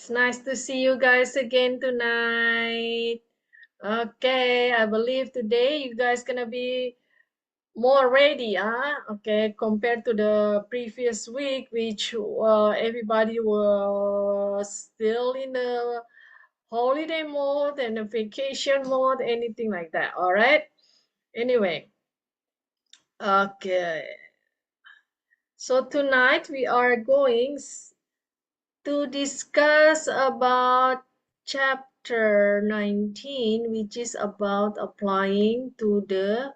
It's nice to see you guys again tonight. Okay, I believe today you guys gonna be more ready, huh? Okay, compared to the previous week, which everybody was still in the holiday mode and the vacation mode, anything like that. All right. Anyway, okay. So tonight we are going to discuss about chapter 19, which is about applying to the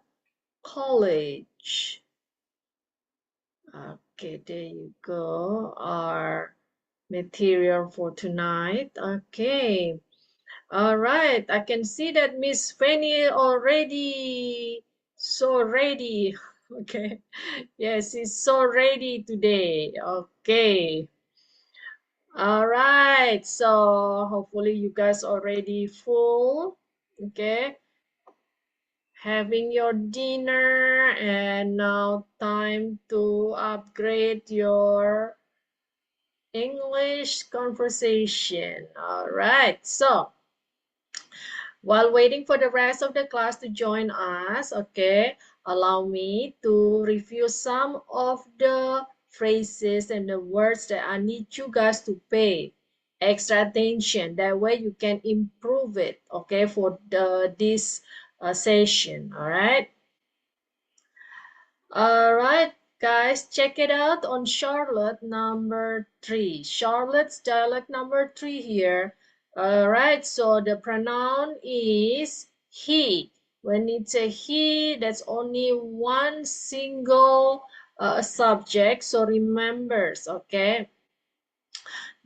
college. Okay, there you go. Our material for tonight. Okay. All right. I can see that Miss Fanny already so ready. Okay. Yes, she's so ready today. Okay. All right, so hopefully you guys already full, okay? Having your dinner and now time to upgrade your English conversation. All right, so while waiting for the rest of the class to join us, okay, allow me to review some of the phrases and the words that I need you guys to pay extra attention. That way you can improve it, okay, for this session, all right? All right, guys, check it out on Charlotte number 3. Charlotte's dialect number 3 here. All right, so the pronoun is he. When it's a he, that's only one single subject, so remembers, okay?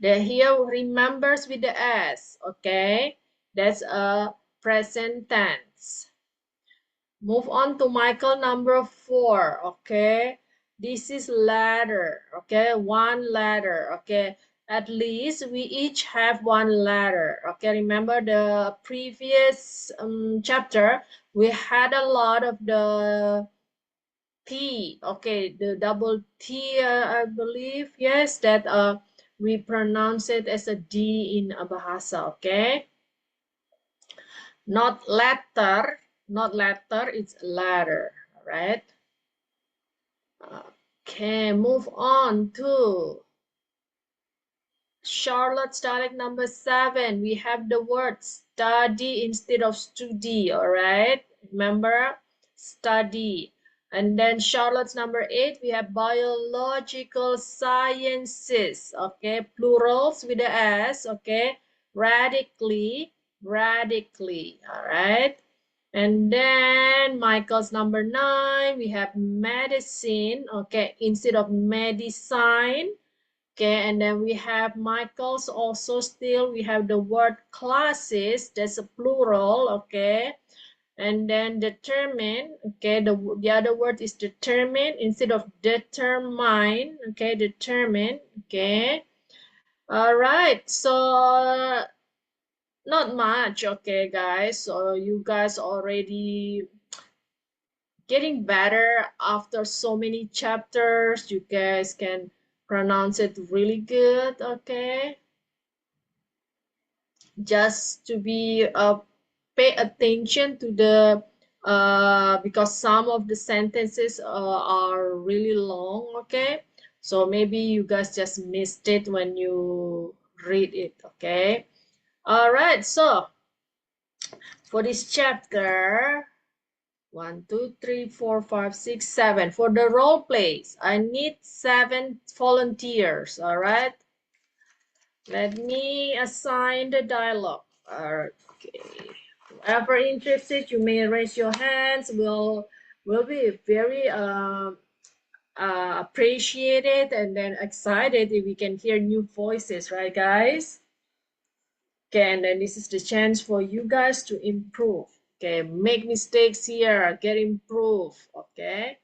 The here remembers with the S, okay? That's a present tense. Move on to Michael number 4, okay? This is letter, okay? One letter, okay? At least we each have one letter, okay? Remember the previous chapter, we had a lot of the T, okay? The double T, I believe, yes, that we pronounce it as a D in Bahasa, okay? Not letter, it's letter, all right? Okay, move on to Charlotte's dialect number 7. We have the word study instead of study, all right? Remember, study. And then Charlotte's number 8, we have biological sciences, okay? Plurals with the S, okay? Radically, all right? And then Michael's number 9, we have medicine, okay, instead of medicine. Okay, and then we have Michael's also still, we have the word classes, that's a plural, okay. And then determine, okay, the other word is determine instead of determine, okay, determine, okay. All right, so not much, okay, guys. So you guys already getting better after so many chapters. You guys can pronounce it really good, okay? Just to be pay attention to the because some of the sentences are really long, okay? So maybe you guys just missed it when you read it, okay? All right, so for this chapter, 1, 2, 3, 4, 5, 6, 7. For the role plays, I need 7 volunteers, all right? Let me assign the dialogue. Okay. Whoever interested, you may raise your hands. Will be very appreciated and then excited if we can hear new voices, right, guys? Okay, and then this is the chance for you guys to improve. Okay, make mistakes here, get improved. Okay.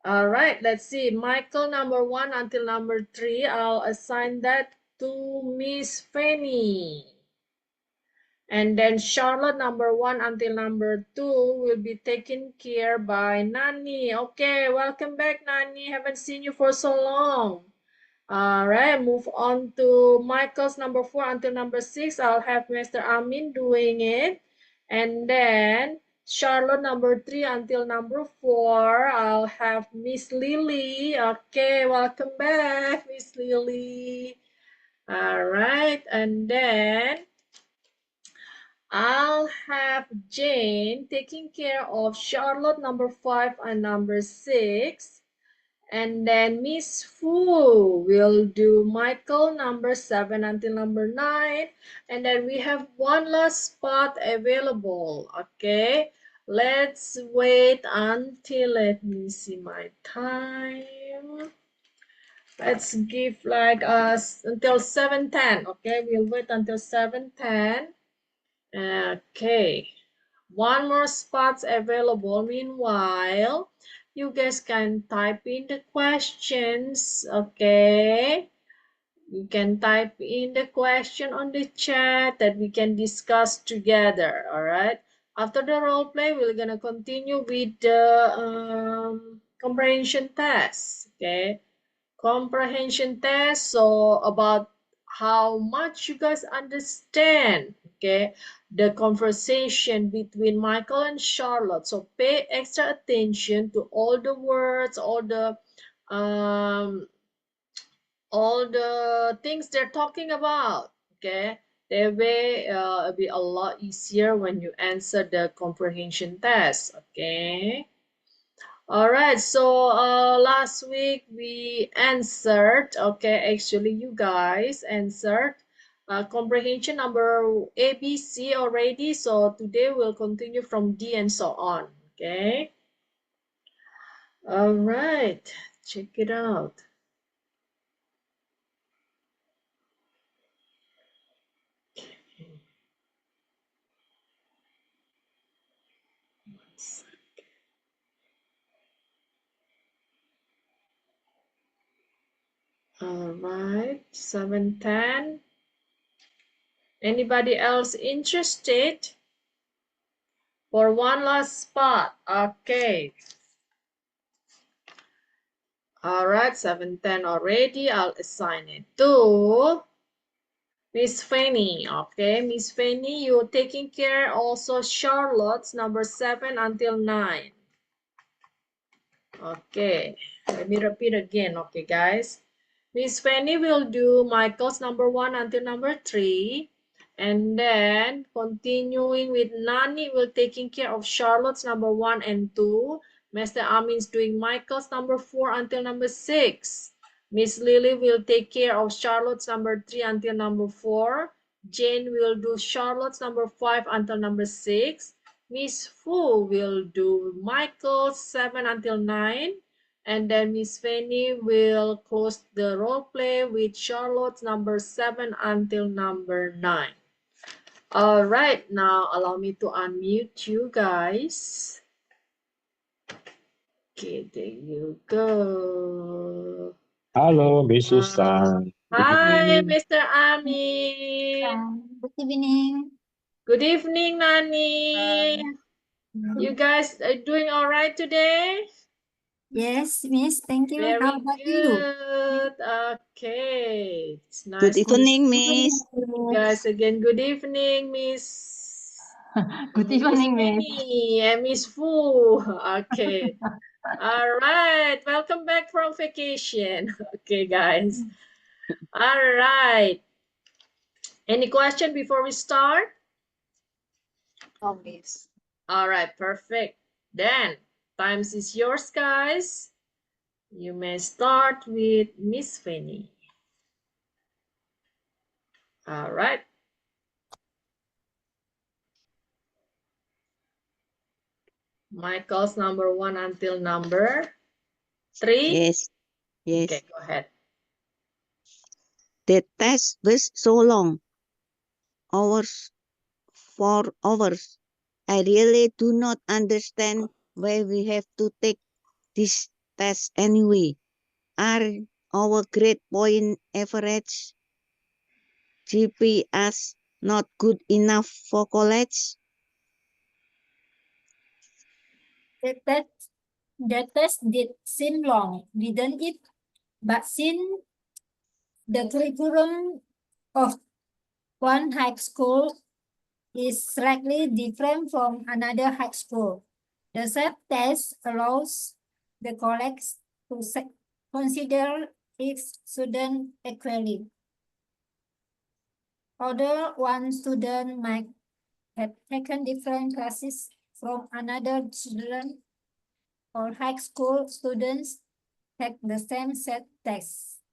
All right, let's see. Michael number 1 until number 3. I'll assign that to Miss Fanny. And then Charlotte number 1 until number 2 will be taken care by Nani. Okay, welcome back, Nani. Haven't seen you for so long. All right, move on to Michael's number 4 until number 6. I'll have Mr. Amin doing it. And then Charlotte number 3 until number 4. I'll have Miss Lily. Okay, welcome back, Miss Lily. All right, and then I'll have Jane taking care of Charlotte number 5 and number 6. And then Miss Fu will do Michael number 7 until number 9. And then we have one last spot available. Okay, let's wait until, let me see my time. Let's give like us until 7:10. Okay, we'll wait until 7:10. Okay, one more spot's available. Meanwhile, you guys can type in the questions. Okay, you can type in the question on the chat that we can discuss together. All right, after the role play, we're gonna continue with the comprehension test. Okay, comprehension test, so about how much you guys understand, okay, the conversation between Michael and Charlotte. So pay extra attention to all the words, um all the things they're talking about. Okay, they will be a lot easier when you answer the comprehension test. Okay. All right, so last week we answered, okay, actually you guys answered comprehension number A, B, C already. So today we'll continue from D and so on, okay? All right, check it out. All right, 7:10. Anybody else interested for one last spot? Okay. All right, 7:10 already. I'll assign it to Miss Fanny. Okay, Miss Fanny, you're taking care also Charlotte's number 7 until 9. Okay, let me repeat again. Okay, guys. Miss Fanny will do Michael's number 1 until number 3. And then continuing with Nani will taking care of Charlotte's number 1 and 2. Mr. Amin's doing Michael's number 4 until number 6. Miss Lily will take care of Charlotte's number 3 until number 4. Jane will do Charlotte's number 5 until number 6. Miss Fu will do Michael's 7 until 9. And then Miss Fanny will close the role play with Charlotte's number 7 until number 9. All right, now allow me to unmute you guys. Okay, there you go. Hello, Miss Susan. Hi, Mr. Amin. Good evening. Good evening, Nani. You guys are doing all right today? Yes, Miss. Thank you. Very How about you? good. Okay. It's nice Good to evening, see Miss. you guys again. Good evening, Miss. Good evening, Miss. Fanny and Miss Fu. Okay. All right. Welcome back from vacation. Okay, guys. All right. Any question before we start? Oh, Miss. All right, perfect. Then, times is yours, guys. You may start with Miss Fanny. All right. Michael's number 1 until number 3? Yes, yes. Okay, go ahead. The test was so long. 4 hours. I really do not understand why we have to take this test anyway. Are our grade point average GPS not good enough for college? The test did seem long, didn't it? But since The curriculum of one high school is slightly different from another high school. The self-test allows the colleagues to consider each student equally. Although one student might have taken different classes from another student, or high school students take the same set test.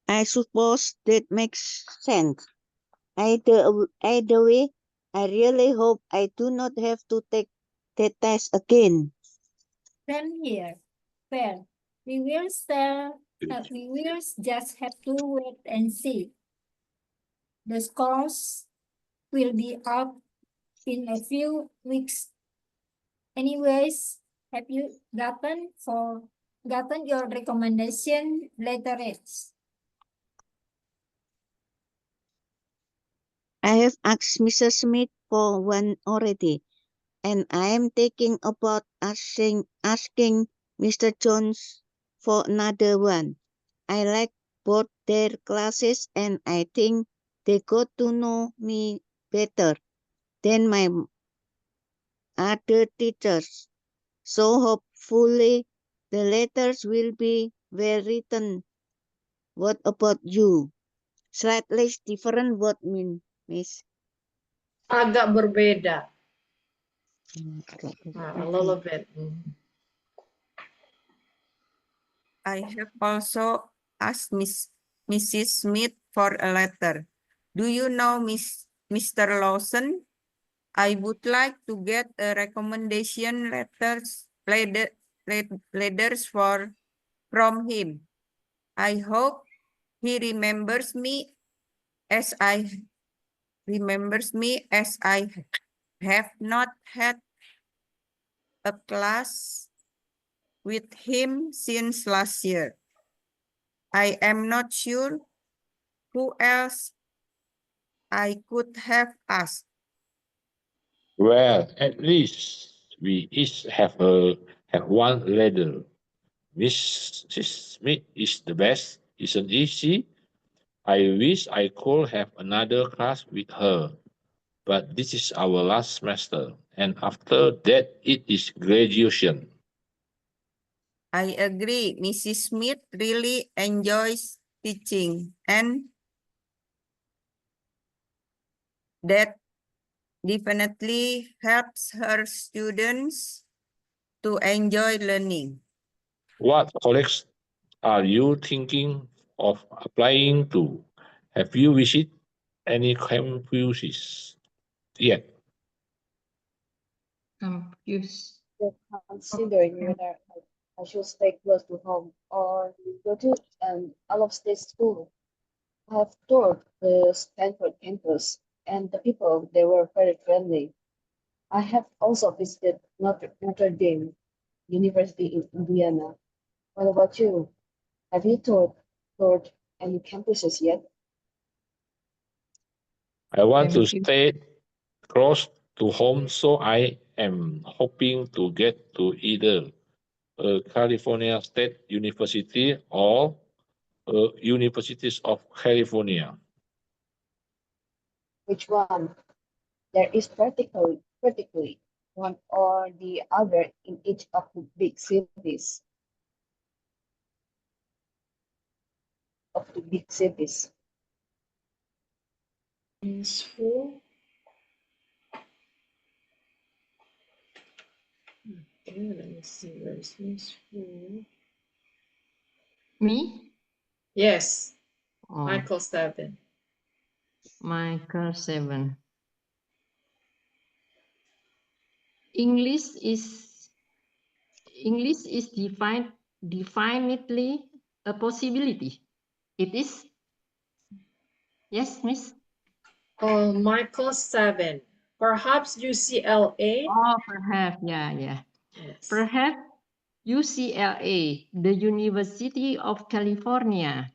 I suppose that makes sense. Either way, I really hope I do not have to take the test again. Same here. Well, we will just have to wait and see. The scores will be out in a few weeks. Anyways, have you gotten your recommendation letterheads? I have asked Mrs. Smith for one already, and I am thinking about asking Mr. Jones for another one. I like both their classes, and I think they got to know me better than my other teachers. So hopefully the letters will be well written. What about you? Slightly different what mean, Miss? Agak berbeda. A Okay. little bit. I have also asked Mrs. Smith for a letter. Do you know Mr. Lawson? I would like to get a recommendation letters from him. I hope he remembers me as I have not had a class with him since last year. I am not sure who else I could have asked. Well, at least we each have one letter. Mrs. Smith is the best, isn't she? I wish I could have another class with her, but this is our last semester, and after that it is graduation. I agree. Mrs. Smith really enjoys teaching, and that definitely helps her students to enjoy learning. What colleges are you thinking of applying to? Have you visited any campuses yet? Confused. Considering whether I should stay close to home or go to an out-of-state school. I have toured the Stanford campus, and the people they were very friendly. I have also visited Notre Dame University in Indiana. What about you? Have you toured any campuses yet? I want to stay close to home, so I am hoping to get to either a California State University or Universities of California. Which one? There is practically one or the other in each of the big cities. Useful. Okay, let me see where is useful. Me? Yes, Oh, Michael 7. Michael 7. English is definitely a possibility. It is. Yes, Miss. Oh, Michael 7. Perhaps UCLA. Oh, perhaps. Yeah. Yes. Perhaps UCLA, the University of California,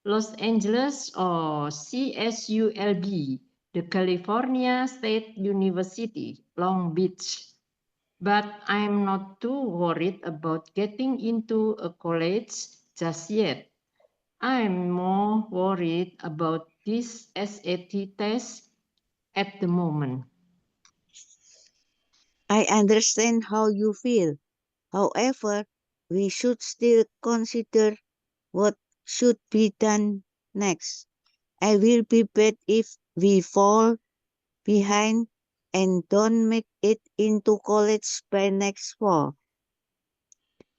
Los Angeles, or CSULB, the California State University, Long Beach. But I'm not too worried about getting into a college just yet. I'm more worried about this SAT test at the moment. I understand how you feel. However, we should still consider what should be done next. I will be bad if we fall behind and don't make it into college by next fall.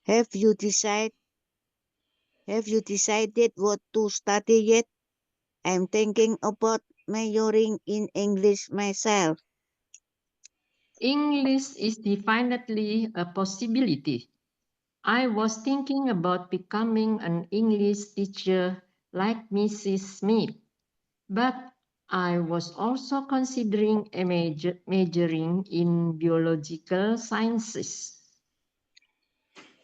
Have you decided what to study yet? I'm thinking about majoring in English myself. English is definitely a possibility. I was thinking about becoming an English teacher like Mrs. Smith, but I was also considering a majoring in biological sciences.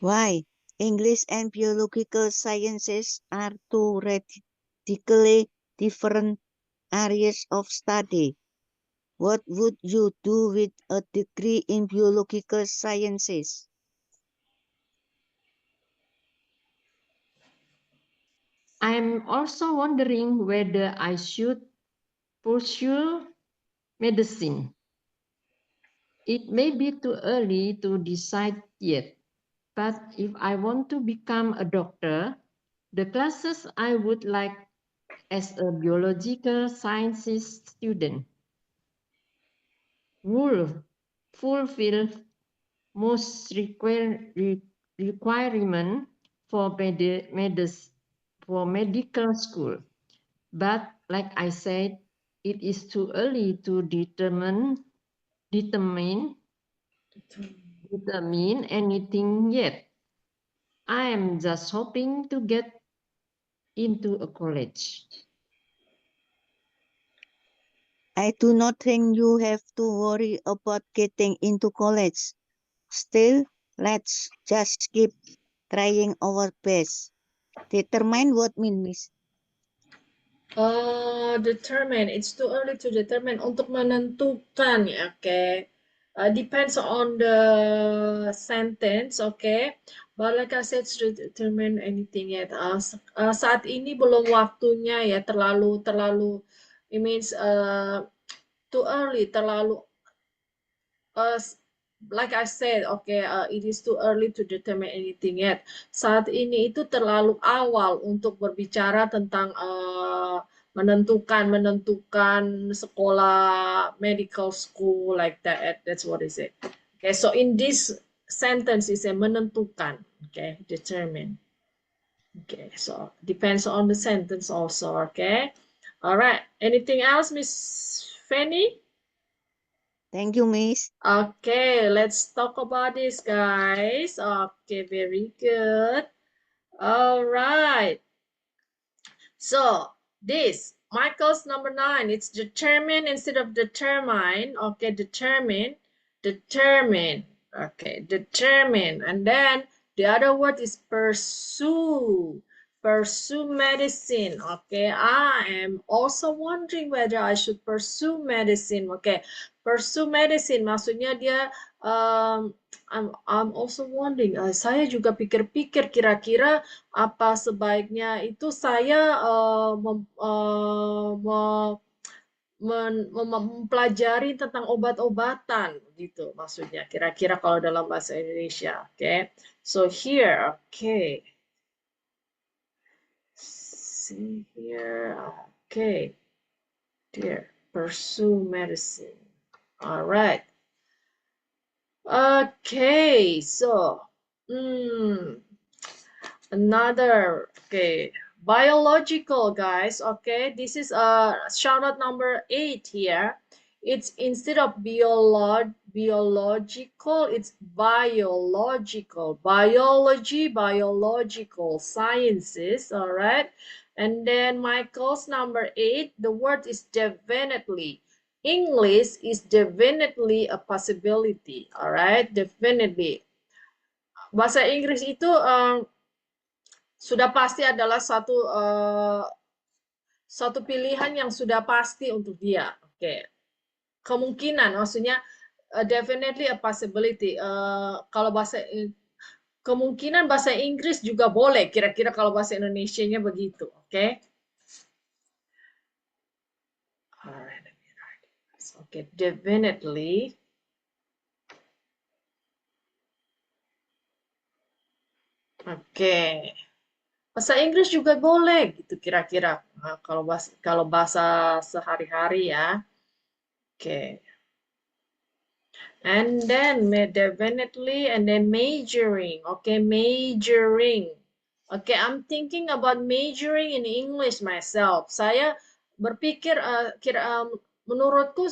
Why? English and biological sciences are two radically different areas of study. What would you do with a degree in biological sciences? I'm also wondering whether I should pursue medicine. It may be too early to decide yet, but if I want to become a doctor, the classes I would like as a biological sciences student would fulfill most requirement for medical school. But like I said, it is too early to determine anything yet. I am just hoping to get into a college. I do not think you have to worry about getting into college. Still, let's just keep trying our best. Determine what means. Determine. It's too early to determine. Untuk menentukan, ya, okay. Depends on the sentence, okay. But like I said, to determine anything yet. Saat ini belum waktunya ya. Terlalu. It means too early. Terlalu. Like I said, okay, it is too early to determine anything yet. Saat ini itu terlalu awal untuk berbicara tentang menentukan sekolah medical school like that. That's what is it. Okay, so in this sentence is a menentukan. Okay, determine. Okay, so depends on the sentence also. Okay, all right. Anything else, Miss Fanny? Thank you, Miss. Okay, let's talk about this, guys. Okay, very good. All right. So this, Michael's number 9, it's determine instead of determine. Okay, determine. Okay, determine. And then the other word is pursue. Pursue medicine. Okay, I am also wondering whether I should pursue medicine. Okay, pursue medicine maksudnya dia I'm also wondering, saya juga pikir-pikir kira-kira apa sebaiknya itu saya mempelajari tentang obat-obatan gitu maksudnya kira-kira kalau dalam bahasa Indonesia. Okay, so here, okay, see here, okay, dear, pursue medicine. All right. Okay, so another, okay, biological, guys. Okay, this is shout out number 8 here. It's instead of biological, it's biological. Biological sciences. All right, and then Michael's number 8, the word is definitely. English is definitely a possibility. All right, definitely. Bahasa Inggris itu sudah pasti adalah satu pilihan yang sudah pasti untuk dia. Oke, kemungkinan, maksudnya definitely a possibility. Kalau Kemungkinan bahasa Inggris juga boleh, kira-kira kalau bahasa Indonesianya begitu, oke? Alright, let me write this. Okay, definitely. Oke. Bahasa Inggris juga boleh gitu kira-kira. Nah, kalau bahasa sehari-hari ya. Oke. And then definitely and then majoring. Okay, majoring. Okay, I'm thinking about majoring in English myself. Saya berpikir menurutku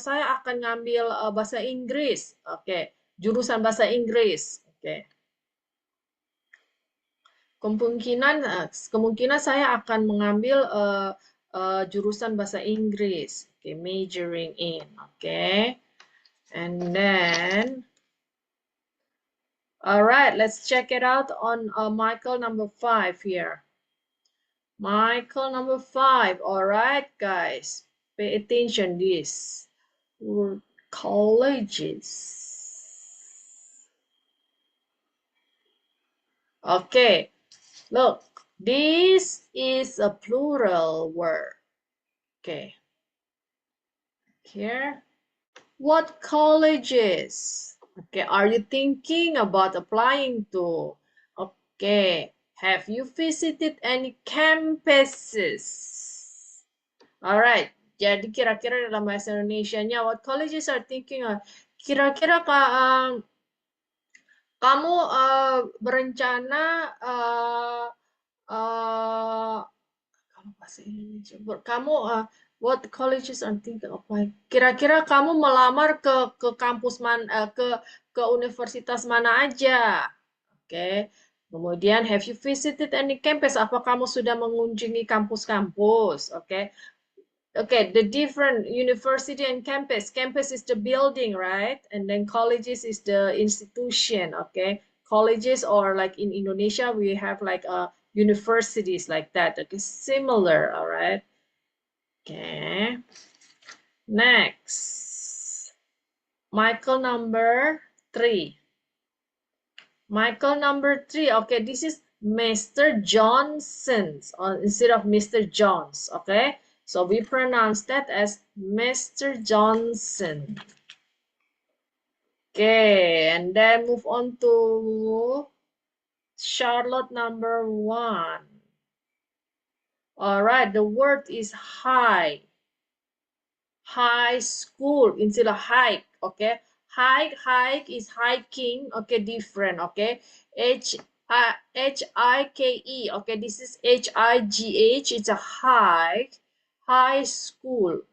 saya akan ngambil bahasa Inggris. Oke, jurusan bahasa Inggris. Oke. Kemungkinan saya akan mengambil jurusan bahasa Inggris. Okay, majoring in. Okay. And then, all right, let's check it out on Michael number 5 here. Michael number 5. All right, guys, pay attention this. Colleges. Okay, look, this is a plural word. Okay. Here, what colleges? Okay, are you thinking about applying to? Okay, have you visited any campuses? Alright, jadi kira-kira dalam bahasa Indonesianya, what colleges are thinking of? Kira-kira kamu berencana kalau bahasa Indonesia, kamu what colleges are thinking of applying? Kira-kira kamu melamar ke kampus mana, ke universitas mana aja? Oke. Kemudian have you visited any campus? Apa kamu sudah mengunjungi kampus-kampus? Oke. Okay, the different university and campus. Campus is the building, right? And then colleges is the institution, okay? Colleges, or like in Indonesia, we have like universities like that. Okay, similar, all right? Okay. Next. Michael number 3. Michael number 3. Okay, this is Mr. Johnson's instead of Mr. John's, okay? So we pronounce that as Mr. Johnson. Okay, and then move on to Charlotte number 1. All right, the word is high. High school instead of hike, okay? Hike is hiking, okay, different, okay? H-I-K-E, okay, this is H-I-G-H, it's a hike, high school.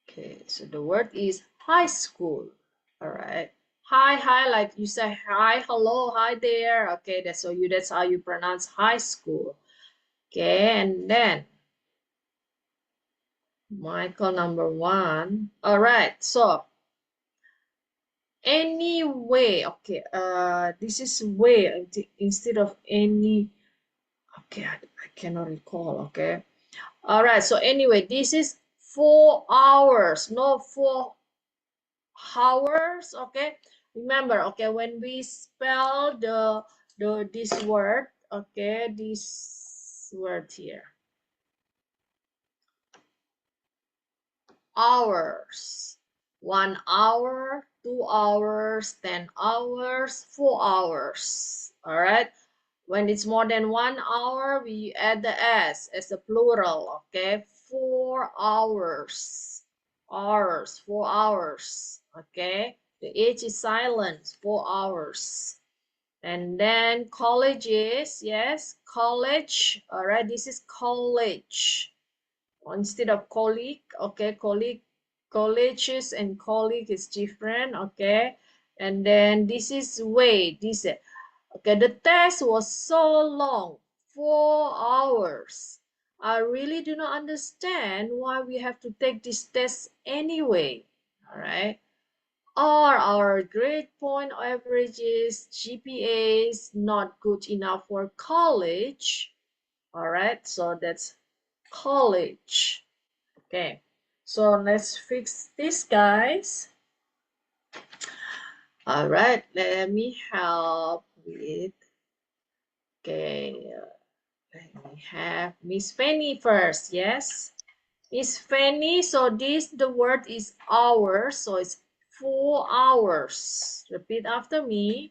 Okay, so the word is high school, all right? Hi, like you say hi, hello, hi there, okay, that's how you pronounce high school. Okay, and then Michael number 1. All right, so anyway, okay, this is way instead of any. Okay, I cannot recall. Okay, all right, so anyway, this is 4 hours, no 4 hours. Okay, remember, okay, when we spell this word, okay, this word here, hours. 1 hour, 2 hours, 10 hours, 4 hours. All right. When it's more than 1 hour, we add the S as a plural. Okay. 4 hours. Hours. 4 hours. Okay. The H is silent. 4 hours. And then colleges. Yes. College. All right. This is college. Instead of colleague. Okay. Colleges and colleague is different, okay? And then this is way, this, okay, the test was so long, 4 hours. I really do not understand why we have to take this test anyway, all right? Are our grade point averages, GPAs, not good enough for college? All right, so that's college. Okay, so let's fix this, guys. All right, let me help with, okay, let me have Miss Fanny first, yes? Miss Fanny, so the word is hours, so it's 4 hours. Repeat after me.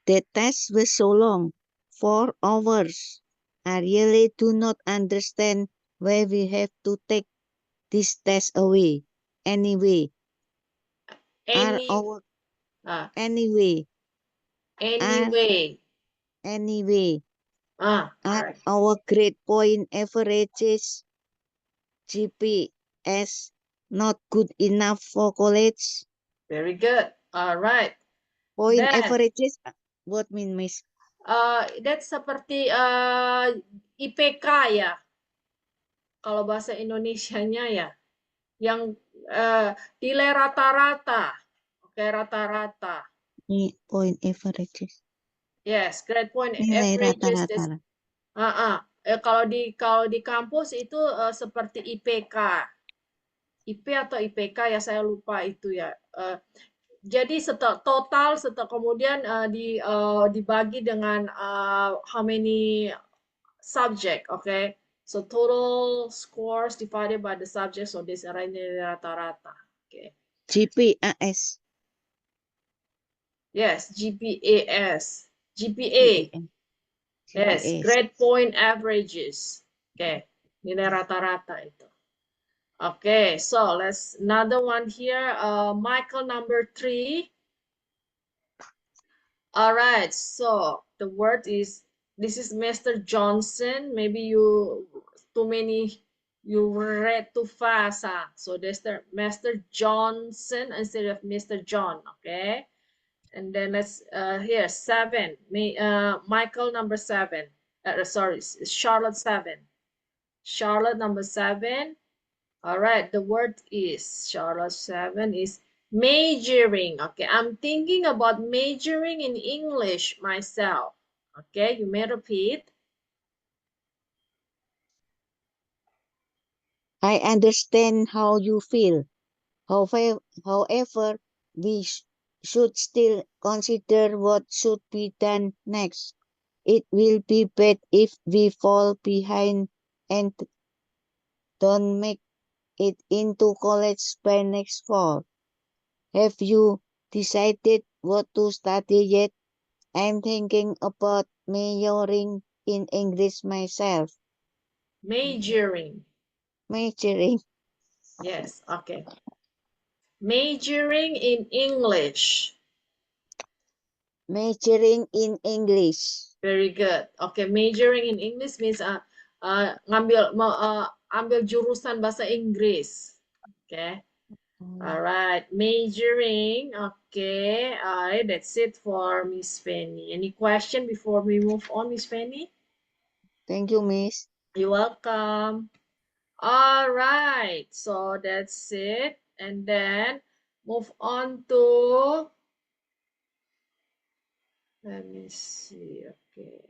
The test was so long, 4 hours. I really do not understand why we have to take this test away. Anyway, are Any, our ah, anyway, are anyway, anyway, are correct. our grade point averages GPS not good enough for college? Very good. All right. Point Then, averages, what mean, Miss? that's seperti IPK ya. Kalau bahasa Indonesianya ya. Yang nilai rata-rata. Oke, rata-rata. Point averages. Yes, grade point Nilai averages. rata-rata. Kalau di kampus itu seperti IPK. IP atau IPK ya, saya lupa itu ya. Jadi total kemudian dibagi dengan how many subject, okay? So total scores divided by the subject, so this nilai rata-rata. Okay. GPAS. Yes, GPAS. GPA. Yes, GPAs. grade point averages. Okay, nilai rata-rata itu. Okay, so let's another one here. Michael number 3. All right, so the word is, this is Mr. Johnson. Maybe you read too fast. So there's the Mr. Johnson instead of Mr. John, okay? And then let's here 7. Michael number 7. Sorry, Charlotte 7. Charlotte number 7. All right, the word is, Charlotte 7 is majoring. Okay, I'm thinking about majoring in English myself. Okay, you may repeat. I understand how you feel. However, we should still consider what should be done next. It will be bad if we fall behind and don't make it into college by next fall. Have you decided what to study yet? I'm thinking about majoring in English myself. Majoring. Majoring. Yes, okay. Majoring in English. Majoring in English. Very good. Okay, majoring in English means ambil jurusan bahasa Inggris. Okay. All right, majoring. Okay, all right, that's it for Miss Fanny. Any question before we move on, Miss Fanny? Thank you, Miss. You're welcome. All right, so that's it. And then move on to, let me see, okay.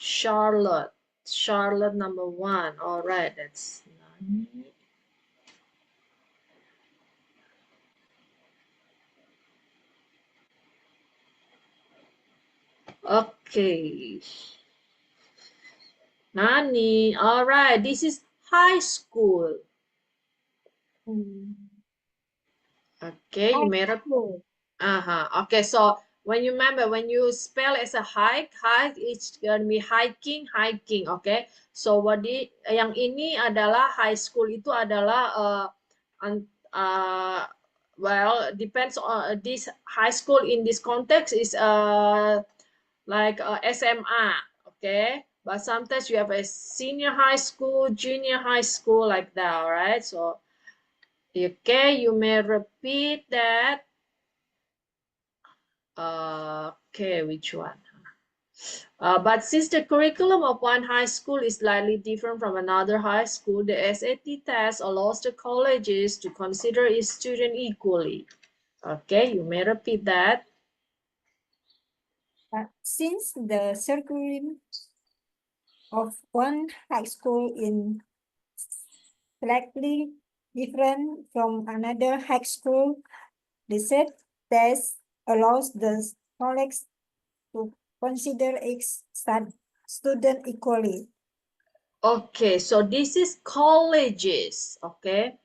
Charlotte. Charlotte number 1. All right, that's 9. Okay. Nani. All right, this is high school. Okay, you made up. Okay, so when you remember, when you spell as a hike, it's gonna be hiking. Okay. So yang ini adalah high school itu adalah well, depends on this high school in this context is like SMA. Okay, but sometimes you have a senior high school, junior high school, like that. All right. So okay, you may repeat that. Okay, which one? But since the curriculum of one high school is slightly different from another high school, the SAT test allows the colleges to consider each student equally. Okay, you may repeat that. Since the curriculum of one high school is slightly different from another high school, the set test allows the college to consider each student equally. Okay, so this is colleges, okay?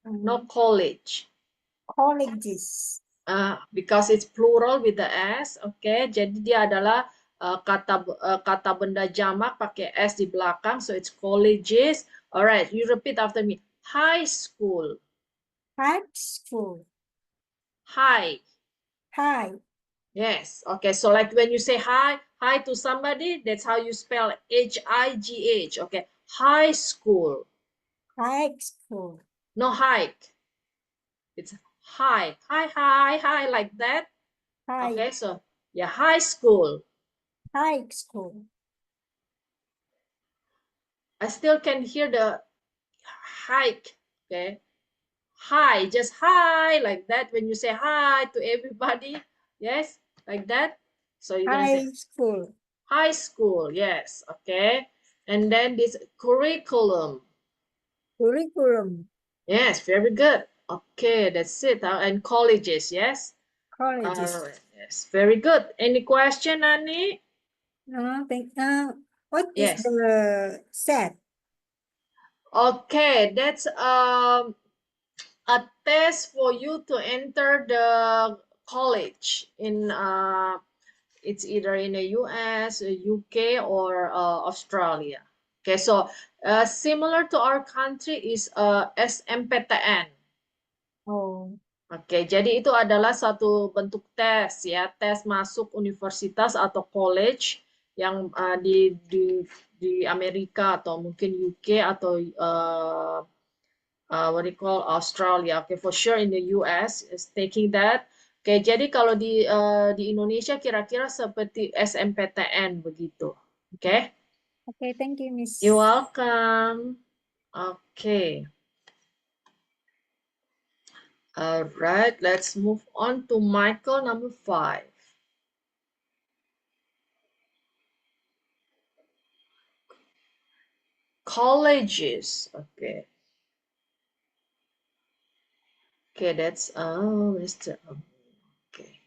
No college. Colleges. Because it's plural with the S, okay? Jadi dia adalah kata benda jamak pakai S di belakang, so it's colleges. Alright, you repeat after me. High school. High school. High. High. Yes. Okay. So like when you say hi to somebody, that's how you spell H-I-G-H. Okay. High school. High school. No hike. It's hi. Hi, like that. High. Okay. So yeah, high school. High school. I still can hear the hike. Okay. Hi, just hi, like that. When you say hi to everybody, yes, like that. So you're gonna say High school. high school, yes, okay. And then this curriculum. Curriculum. Yes, very good. Okay, that's it. And colleges, yes? Colleges. All right, yes, very good. Any question, Annie? No, what is Yes. the set? Okay, that's a test for you to enter the college in it's either in the US, UK, or Australia. Okay, so similar to our country is SMPTN. Oh. Oke, jadi itu adalah satu bentuk tes ya, tes masuk universitas atau college yang di Amerika atau mungkin UK atau what do you call Australia. Okay, for sure in the US is taking that. Oke, jadi kalau di Indonesia kira-kira seperti SMPTN begitu. Oke? Okay, thank you, Miss. You're welcome. Okay. All right, let's move on to Michael number 5. Colleges. Okay. Okay, that's Mr. Okay.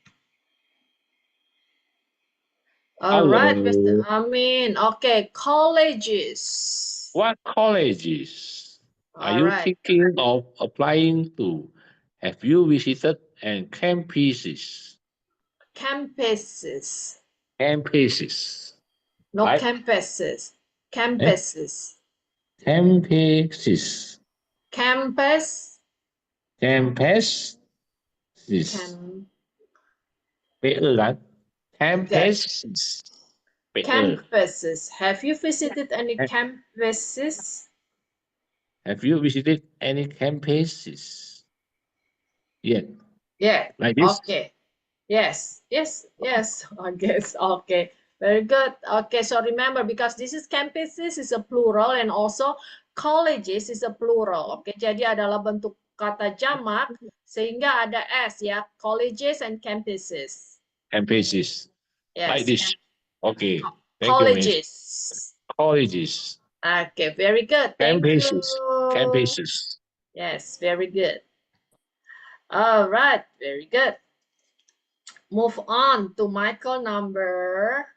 All right, Mr. Hello. Amin. Okay, colleges. What colleges are All you right. thinking of applying to? Have you visited and campuses? Campuses. Campuses. No Right? campuses. Campuses. Campuses. Campus. Campuses. Cam. PE kan? Okay. Campuses. PE. Campuses. Have you visited any campuses? Have you visited any campuses? Yet. Yeah. Like this? Okay. Yes. I guess. Okay. Very good. Okay. So remember, because this is campuses is a plural and also colleges is a plural. Okay. Jadi adalah bentuk kata jamak sehingga ada S ya. Colleges and campuses. Campuses. Yes. Like this. Okay. Thank you, Miss. Colleges. Colleges. Okay. Very good. Thank you. Campuses. Campuses. Yes. Very good. All right. Very good. Move on to Michael number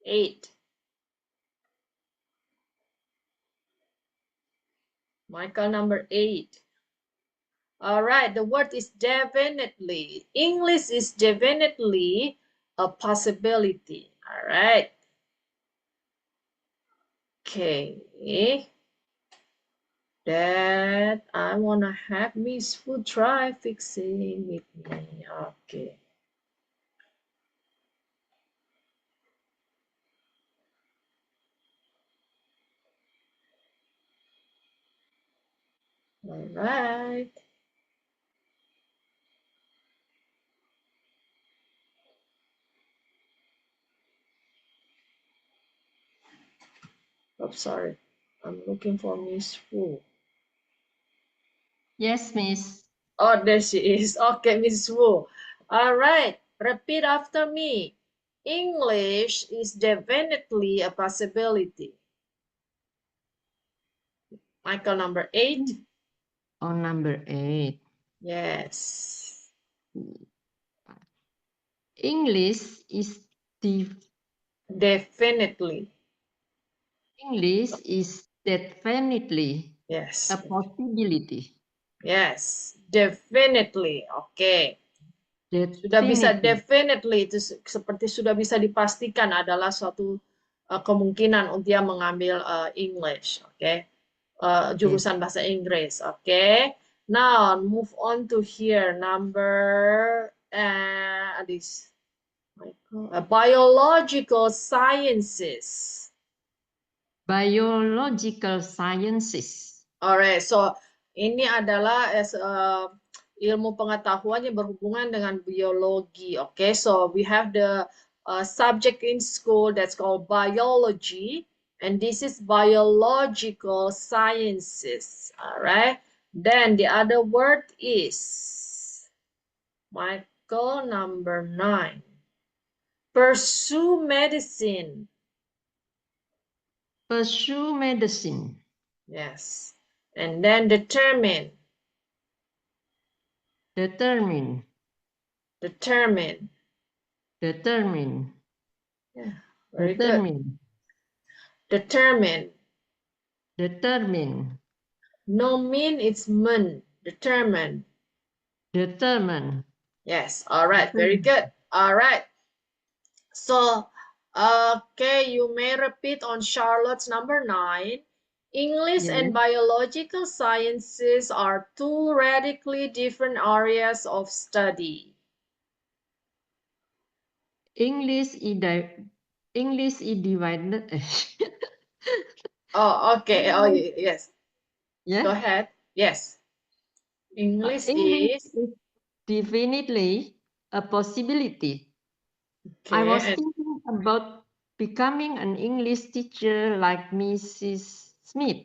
8. Michael number 8. All right, the word is definitely. English is definitely a possibility. All right. Okay. That I want to have Miss Fu try fixing with me. Okay. All right. Oh, sorry. I'm looking for Miss Fu. Yes, Miss. Oh, there she is. Okay, Miss Wu. All right. Repeat after me. English is definitely a possibility. Michael, number 8. On number 8. Yes. English is Definitely. English is definitely Yes. a possibility. Yes. Definitely. Oke. Sudah bisa definitely itu seperti sudah bisa dipastikan adalah suatu kemungkinan untuk dia mengambil English, oke? Jurusan bahasa Inggris, oke? Now move on to here number this biological sciences. Biological sciences. Alright, so ini adalah ilmu pengetahuan yang berhubungan dengan biologi. Okay, so we have the subject in school that's called biology, and this is biological sciences. Alright, then the other word is Michael, number 9. Pursue medicine. Pursue medicine. Yes, and then determine. Determine. Determine. Determine. Yeah, very Determine. good. Determine. Determine. No mean, it's men. Determine. Determine. Yes, all right, very good. All right. So, okay, you may repeat on Charlotte's number 9. English and biological sciences are two radically different areas of study. English is divided. Oh, okay. Oh, yes. Yeah. Go ahead. Yes. English English is definitely a possibility. okay. I was thinking about becoming an English teacher like Mrs. Smith,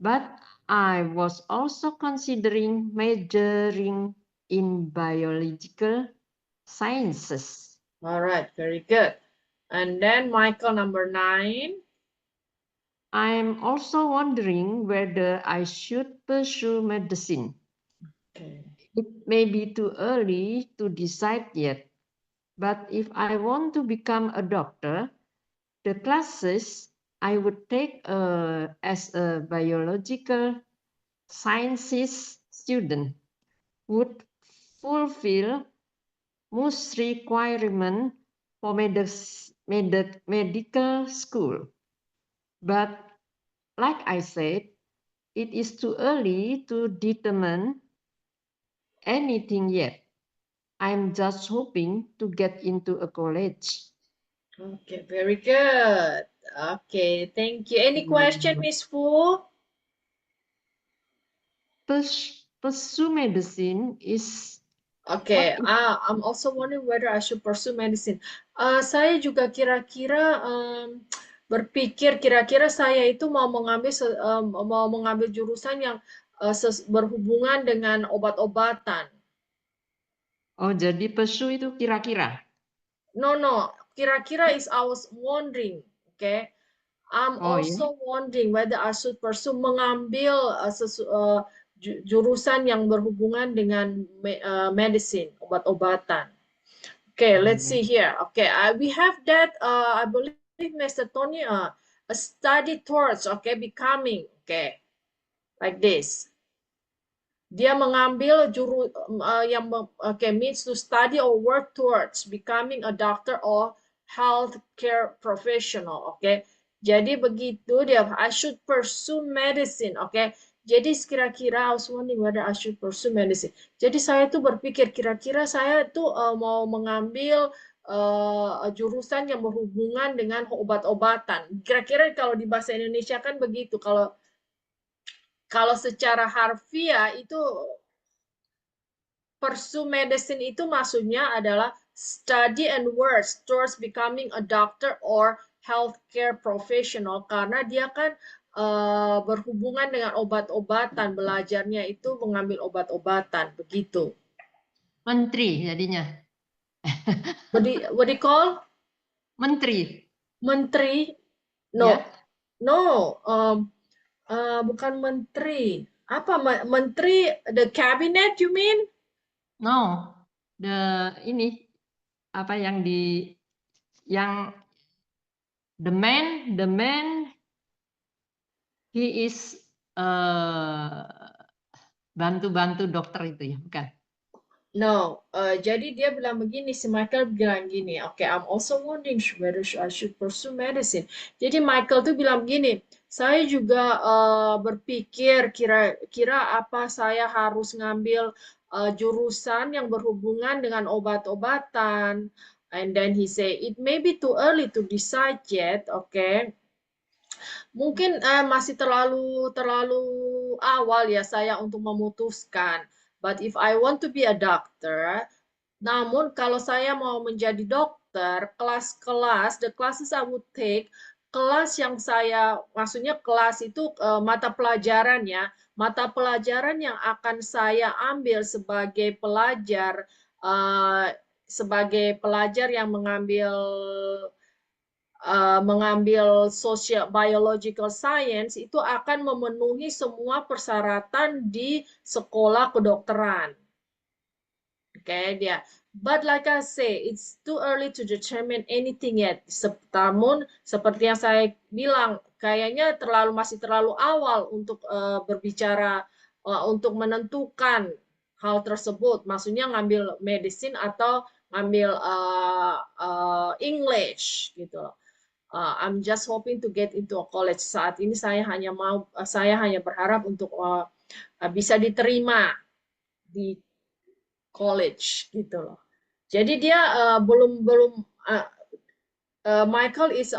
but I was also considering majoring in biological sciences. All right, very good. And then Michael, number 9. I'm also wondering whether I should pursue medicine. Okay. It may be too early to decide yet, but if I want to become a doctor, the classes I would take as a biological sciences student would fulfill most requirements for medical school. But like I said, it is too early to determine anything yet. I'm just hoping to get into a college. Okay, very good. Okay, thank you. Any question, Miss Fu? Pursue medicine is Okay, I'm also wondering whether I should pursue medicine. Saya juga kira-kira berpikir kira-kira saya itu mau mengambil jurusan yang berhubungan dengan obat-obatan. Oh, jadi pursue itu kira-kira. No, kira-kira is I was wondering, okay? I'm also wondering whether I should pursue mengambil jurusan yang berhubungan dengan medicine, obat-obatan. Okay, let's see here. Okay, we have that, I believe, Mr. Tony, a study towards, okay, becoming, okay, like this. Dia mengambil means to study or work towards becoming a doctor or healthcare professional, okay. Jadi begitu dia, I should pursue medicine, okay. Jadi kira-kira I was wondering whether I should pursue medicine. Jadi saya tuh berpikir kira-kira saya tuh mau mengambil jurusan yang berhubungan dengan obat-obatan. Kira-kira kalau di bahasa Indonesia kan begitu. Kalau secara harfiah itu pursue medicine itu maksudnya adalah study and work towards becoming a doctor or healthcare professional, karena dia kan berhubungan dengan obat-obatan, belajarnya itu mengambil obat-obatan, begitu. Menteri jadinya. What do you call? Menteri. Menteri? No, Ya. no. Bukan menteri. Apa menteri? The cabinet, you mean? No. Ini apa yang the man he is bantu-bantu dokter itu ya, bukan? No, jadi dia bilang begini, si Michael bilang gini, okay, I'm also wondering whether I should pursue medicine. Jadi Michael tuh bilang begini, saya juga berpikir kira-kira apa saya harus ngambil jurusan yang berhubungan dengan obat-obatan. And then he say, it may be too early to decide yet, okay. Mungkin masih terlalu awal ya saya untuk memutuskan. But if I want to be a doctor, namun kalau saya mau menjadi dokter, kelas-kelas, the classes I would take, kelas yang saya, maksudnya kelas itu mata pelajaran ya, mata pelajaran yang akan saya ambil sebagai pelajar yang mengambil social biological science itu akan memenuhi semua persyaratan di sekolah kedokteran. Okay, dia. But like I say, it's too early to determine anything yet. Namun seperti yang saya bilang, kayaknya masih terlalu awal untuk berbicara, untuk menentukan hal tersebut. Maksudnya ngambil medicine atau ngambil English gitu loh. I'm just hoping to get into a college. Saat ini saya hanya berharap untuk bisa diterima di college gitu loh. Jadi dia Michael is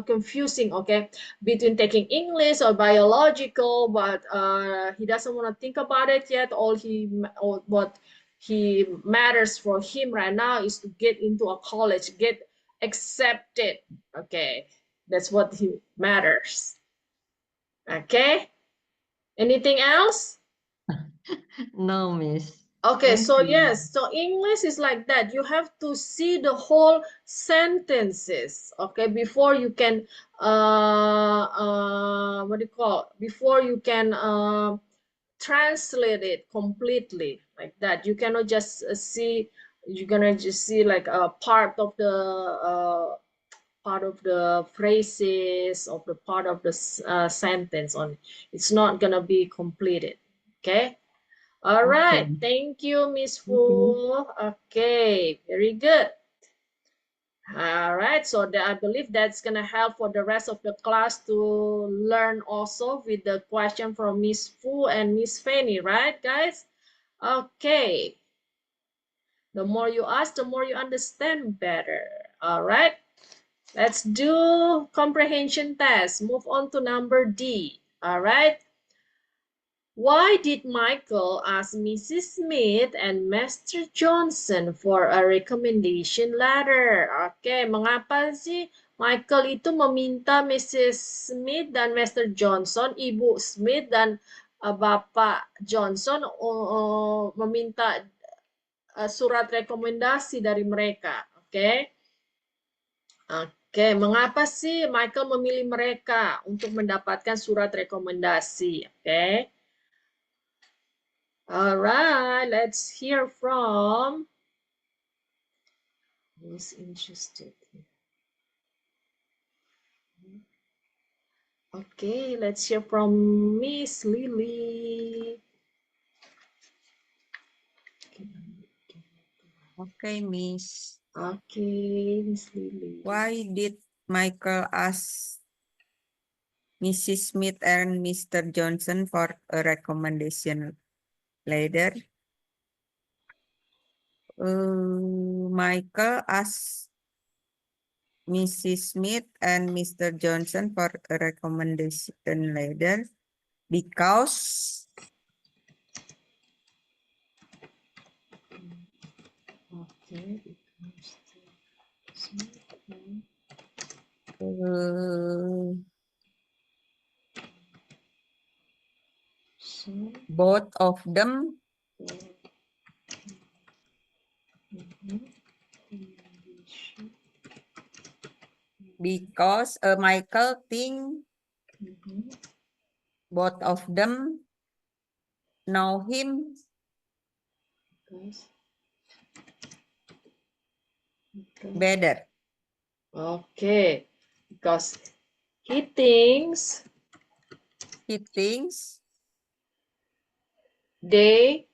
confusing, okay, between taking English or biological, but he doesn't want to think about it yet. What he matters for him right now is to get into a college, get accepted. Okay, that's what he matters. Okay, anything else? No, Miss. Okay, Thank so you. yes, so English is like that. You have to see the whole sentences, okay, before you can before you can translate it completely like that. You cannot just you're gonna just see like a part of the phrases of the part of the sentence on. It's not gonna be completed, okay. All right, Okay. thank you, Miss Thank you. Fu. Okay, very good. All right, so I believe that's gonna help for the rest of the class to learn also with the question from Miss Fu and Miss Fanny, right, guys? Okay. The more you ask, the more you understand better. All right, let's do comprehension test. Move on to number D. All right. Why did Michael ask Mrs. Smith and Mr. Johnson for a recommendation letter? Oke, mengapa sih Michael itu meminta Mrs. Smith dan Mr. Johnson, Ibu Smith dan Bapak Johnson meminta surat rekomendasi dari mereka? Oke. Oke, mengapa sih Michael memilih mereka untuk mendapatkan surat rekomendasi? Oke. All right, let's hear from who's interested. Okay, let's hear from Miss Lily. Okay, Miss. Okay, Miss Lily. Why did Michael ask Mrs. Smith and Mr. Johnson for a recommendation letter? Michael asked Mrs. Smith and Mr. Johnson for a recommendation letter because Okay. both of them because Michael think Mhm. both of them know him Guys. Okay. better. Okay, because he thinks He thinks they,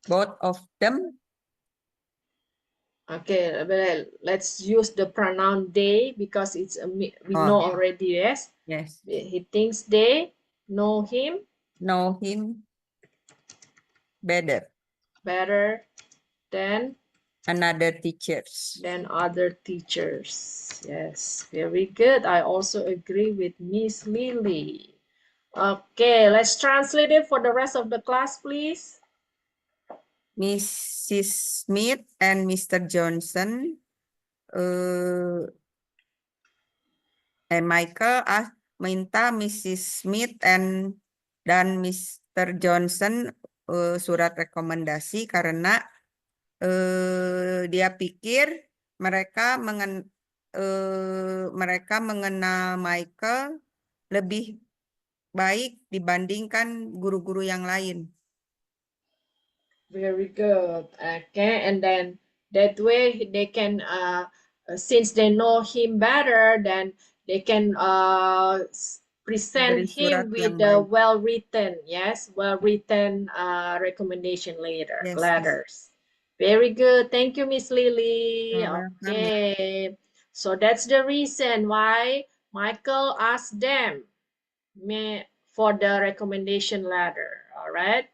both of them okay, well, let's use the pronoun they because it's we Oh. know already, yes. yes He thinks they know him know him better than another teachers. other teachers. Yes, very good. I also agree with Miss Lily. Okay, let's translate it for the rest of the class, please. Mrs. Smith and Mr. Johnson and Michael minta Mrs. Smith dan Mr. Johnson surat rekomendasi karena dia pikir mereka mengenal Michael lebih baik dibandingkan guru-guru yang lain. Very good. Okay, and then that way they can, since they know him better, then they can present Beri surat him with yang the baik. well-written, yes, well-written recommendation Yes, letters. Very good. Thank you, Miss Lily. You're welcome. Okay, so that's the reason why Michael asked them for the recommendation letter. All right.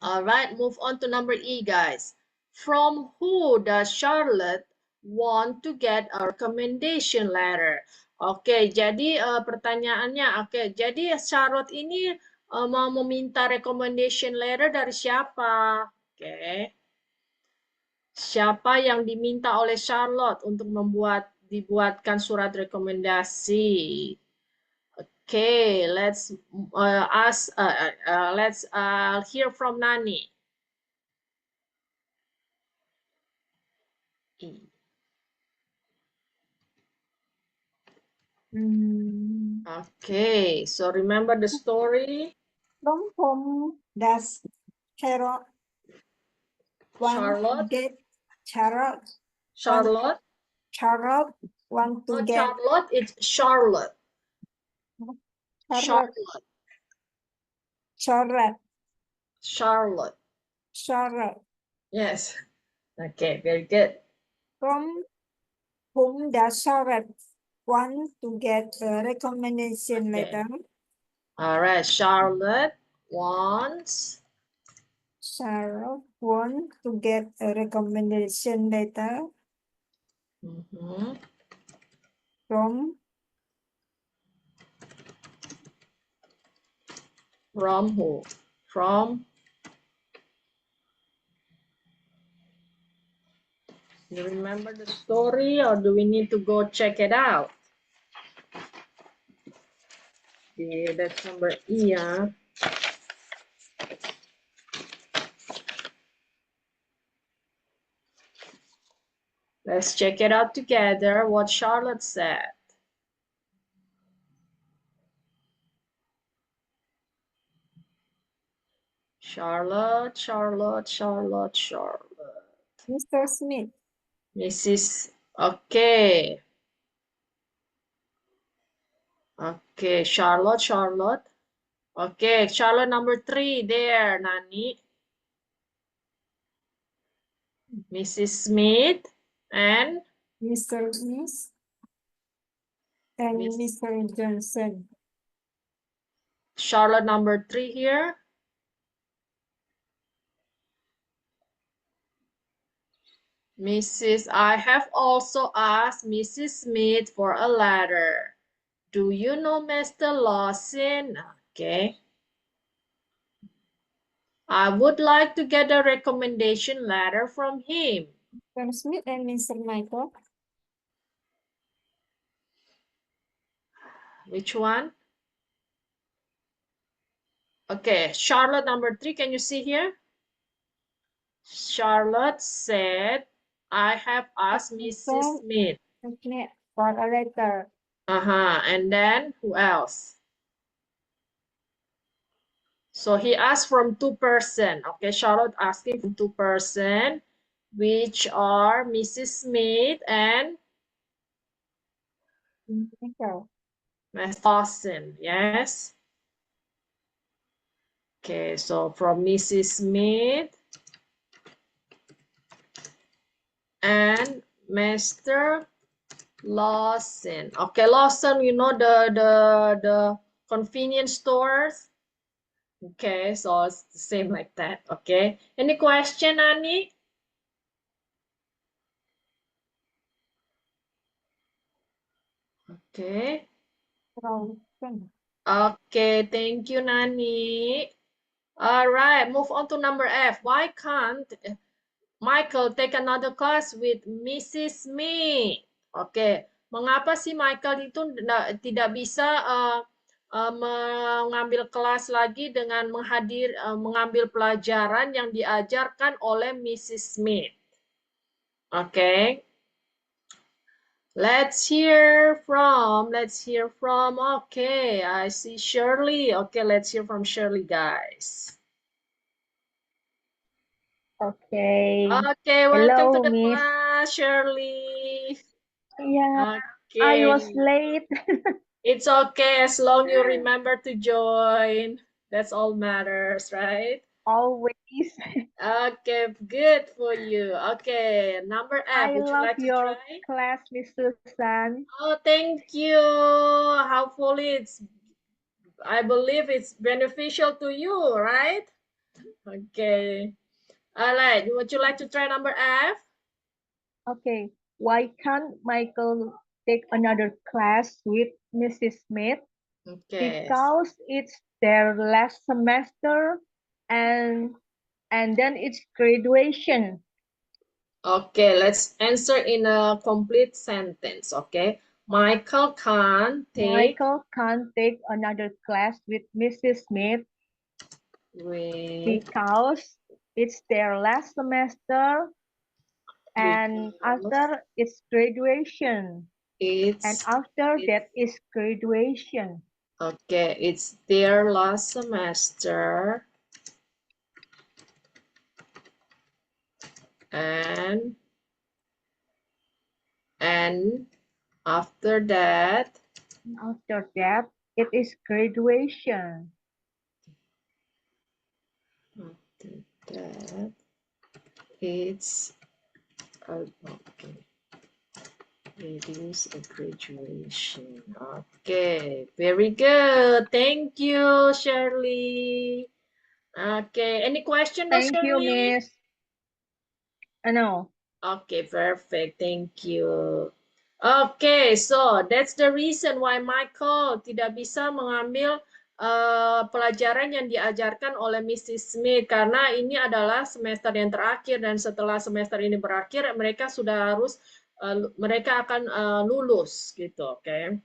All right, move on to number E, guys. From who does Charlotte want to get a recommendation letter? Oke, jadi pertanyaannya, oke, jadi Charlotte ini mau meminta recommendation letter dari siapa? Oke. Siapa yang diminta oleh Charlotte untuk dibuatkan surat rekomendasi? Okay, let's hear from Nani. Okay, so remember the story? From whom does Charlotte want Charlotte? to get Charlotte Charlotte? want to Not get Charlotte, it's Charlotte. Charlotte Charlotte. Charlotte Charlotte. Yes. Okay, very good. from whom does Charlotte want to get a recommendation Okay. letter? All right, Charlotte wants To get a recommendation letter from who? From, you remember the story or do we need to go check it out? Okay, that's number E, yeah. Let's check it out together, what Charlotte said. Charlotte. Mr. Smith. Mrs. Okay. Okay, Charlotte. Okay, Charlotte number 3 there, Nani. Mrs. Smith and Mr. Smith and Mr. Johnson. Charlotte number 3 here. I have also asked Mrs. Smith for a letter. Do you know Mr. Lawson? Okay. I would like to get a recommendation letter from him. Mr. Smith and Mr. Michael. Which one? Okay, Charlotte number 3, can you see here? Charlotte said, I have asked Mrs. Smith. Okay. for a letter. And then who else? So he asked from 2 person. Okay, Charlotte asking from 2 person, which are Mrs. Smith and Letter. Miss Dawson. Yes. Okay, so from Mrs. Smith and Mr. Lawson. Okay, Lawson, you know the convenience stores. Okay, so it's the same like that. Okay. Any question, Annie? Okay. Frozen. Okay, thank you, Nani. All right, move on to number F. Why can't Michael take another class with Mrs. Smith? Oke, mengapa sih Michael itu tidak bisa mengambil kelas lagi dengan mengambil pelajaran yang diajarkan oleh Mrs. Smith? Oke. Let's hear from. Okay, I see Shirley. Okay, let's hear from Shirley, guys. Okay. Okay, welcome to Hello, the Miss. class, Shirley. Yeah, Okay. I was late. It's okay as long you remember to join. That's all matters, right? Always. Okay, good for you. Okay, number F. I Would you love like to your try? class, Miss Susan. Oh, thank you. Hopefully I believe it's beneficial to you, right? Okay. All right. Would you like to try number F? Okay. Why can't Michael take another class with Mrs. Smith? Okay. Because it's their last semester and then it's graduation. Okay, let's answer in a complete sentence. Okay. Michael can't take Another class with Mrs. Smith with because it's their last semester and after it's graduation. And after that is graduation. Okay, it's their last semester and after that It is graduation. after that it's okay. It is a graduation. Okay, very good. Thank you, Shirley. Okay, any question, Thank you, Shirley? Miss. No. Okay, perfect. Thank you. Okay, so that's the reason why Michael tidak bisa mengambil pelajaran yang diajarkan oleh Mrs. Smith karena ini adalah semester yang terakhir dan setelah semester ini berakhir mereka sudah harus mereka akan lulus gitu, oke.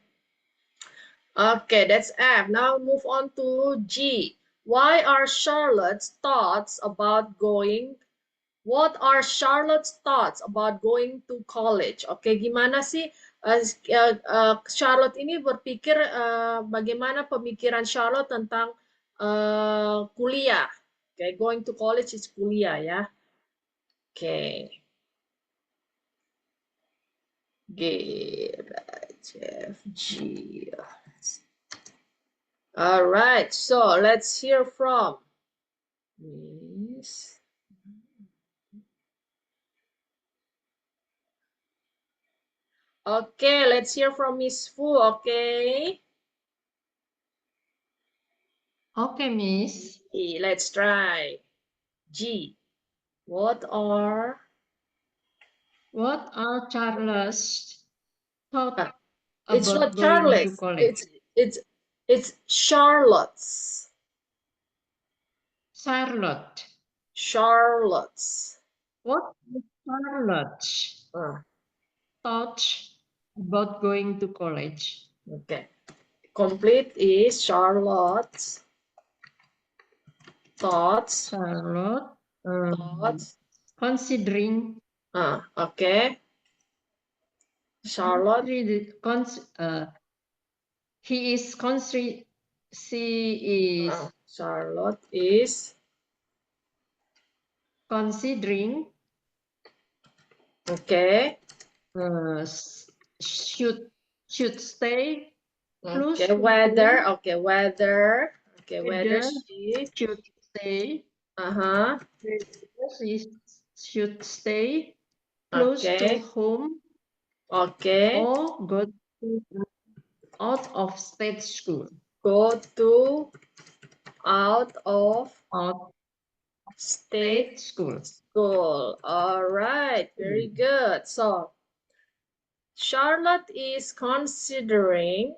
Okay, that's F. Now move on to G. Why are Charlotte's thoughts about going What are Charlotte's thoughts about going to college? Oke, gimana sih Charlotte ini berpikir bagaimana pemikiran Charlotte tentang kuliah? Oke, going to college is kuliah ya. Oke. G. All right, so let's hear from Miss. Okay, let's hear from Miss Fu, okay? Okay, Miss. Let's try. G. What are Charles' thoughts it's about not going to Charles. college? It's Charlotte's. Charlotte. Charlotte's. What is Charlotte's thoughts about going to college? Okay. Complete is Charlotte's thoughts. Charlotte. Thoughts. Considering. Okay. Charlotte. He is considering. She is Charlotte is considering. Okay. Should stay close Okay. to Whether. home. Okay. Whether. Okay. Whether Whether she. should stay. Uh-huh. She should stay close to Okay. home. Okay. Or go to out of state school. Go to out of state school. All right. Very good. So Charlotte is considering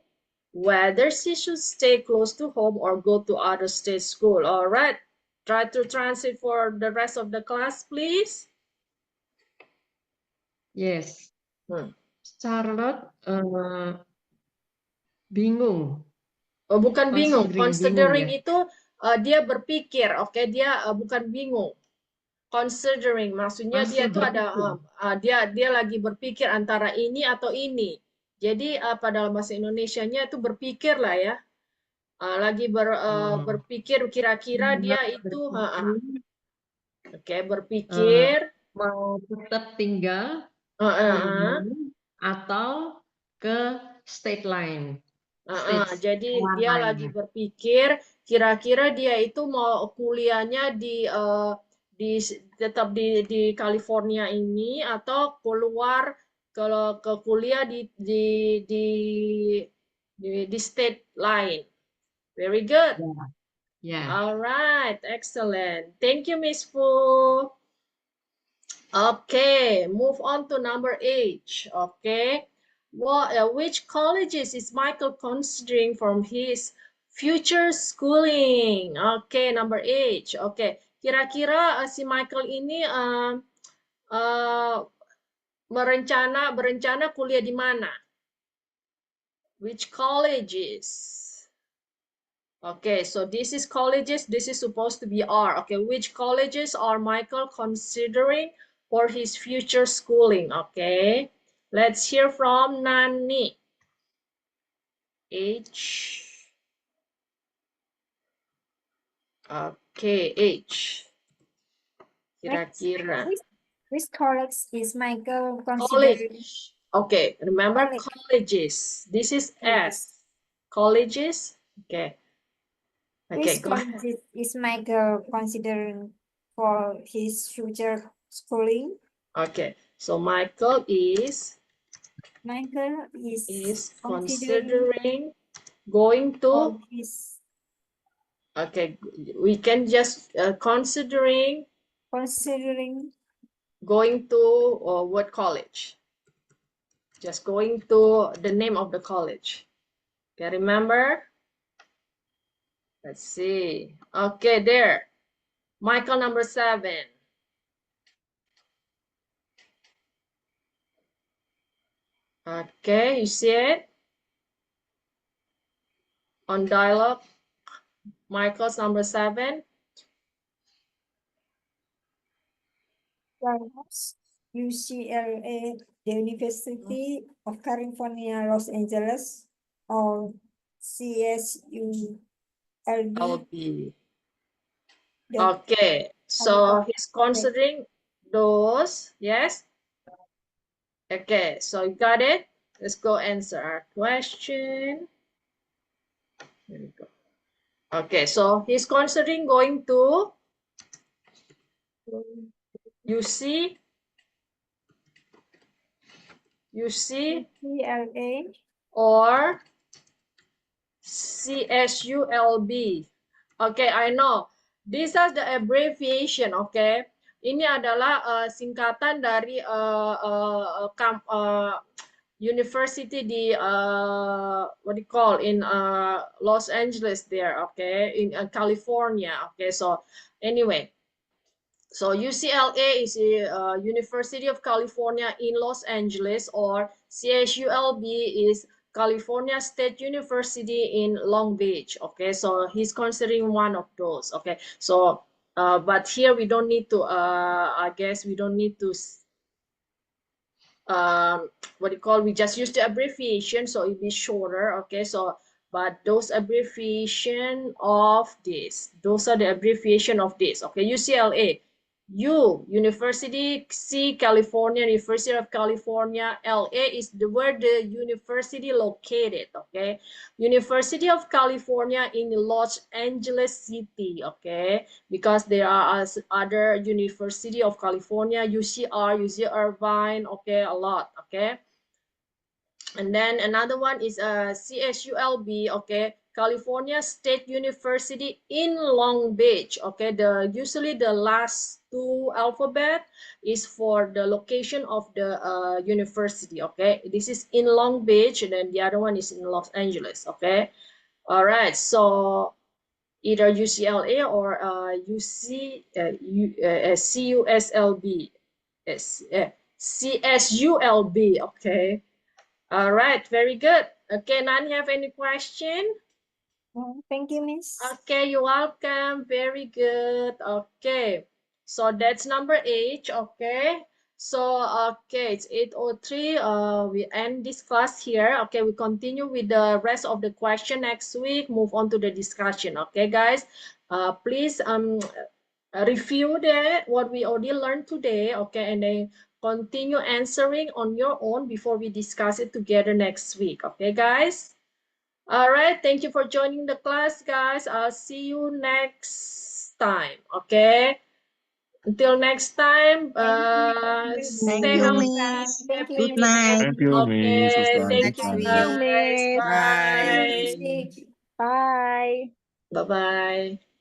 whether she should stay close to home or go to other state school. All right. Try to translate for the rest of the class, please. Yes. Charlotte bingung. Oh, bukan bingung. Considering ya. itu dia berpikir, oke? Dia bukan bingung. Considering maksudnya dia Masih tuh ada dia lagi berpikir antara ini atau ini. Jadi dalam bahasa Indonesianya itu berpikir lah ya. Lagi berpikir kira-kira dia itu oke, berpikir mau tetap tinggal atau ke state lain. Jadi dia lagi berpikir kira-kira dia itu mau kuliahnya tetap di California ini atau keluar kalau ke kuliah di state lain. Very good. Yeah. All right, excellent. Thank you, Miss Fu. Okay, move on to number 8. Okay. Which colleges is Michael considering from his future schooling? Okay, number 8. Okay, kira-kira si Michael ini berencana kuliah di mana? Which colleges? Okay, so this is colleges. This is supposed to be are. Okay, which colleges are Michael considering for his future schooling? Okay. Let's hear from Nani. H. Okay, H. Kira-kira. Which college is Michael considering? College. Okay, remember colleges. This is S. Colleges. Okay. Okay, Which college is Michael considering for his future schooling? Okay, so Michael is considering going to okay, we can just considering going to what college? Just going to the name of the college. Okay, remember? Let's see. Okay, there. Michael number 7. Okay, you see it? On dialogue, Michael's number 7. UCLA, the University of California, Los Angeles, or CSU LB. Okay, so he's considering those, yes? Okay, so you got it? Let's go answer our question. Here we go. Okay, so he's considering going to UCLA or CSULB. Okay, I know. These are the abbreviation, okay? Ini adalah singkatan dari university di what do you call in Los Angeles there, okay? In California, okay? So anyway, so UCLA is the University of California in Los Angeles, or CSULB is California State University in Long Beach. Okay, so he's considering one of those. Okay, so but here we don't need to I guess we don't need to what do you call, we just use the abbreviation, so it'll be shorter. Okay, so but those abbreviation of this, those are the abbreviation of this. Okay, UCLA, U, University, C, California, University of California, LA is where the university located. Okay, University of California in Los Angeles City. Okay, because there are other University of California, UCR, UC Irvine. Okay, a lot. Okay, and then another one is CSULB. Okay, California State University in Long Beach. Okay, usually the last two alphabet is for the location of the university. Okay, this is in Long Beach, and then the other one is in Los Angeles. Okay, all right, so either UCLA or CUSLB, CSULB. Okay, all right, very good. Okay, none have any question? Thank you, Miss. Okay, you're welcome. Very good. Okay, so that's number 8. Okay, so okay, it's 8:03. We end this class here. Okay, we continue with the rest of the question next week. Move on to the discussion. Okay, guys, please review what we already learned today. Okay, and then continue answering on your own before we discuss it together next week. Okay, guys. All right, thank you for joining the class, guys. I'll see you next time. Okay, until next time, Thank stay you, healthy, Miss. Thank you, Good happy. night. Thank you, Miss Okay, Susan. thank Next you, week. You, guys. Miss. Bye. Bye. Bye-bye.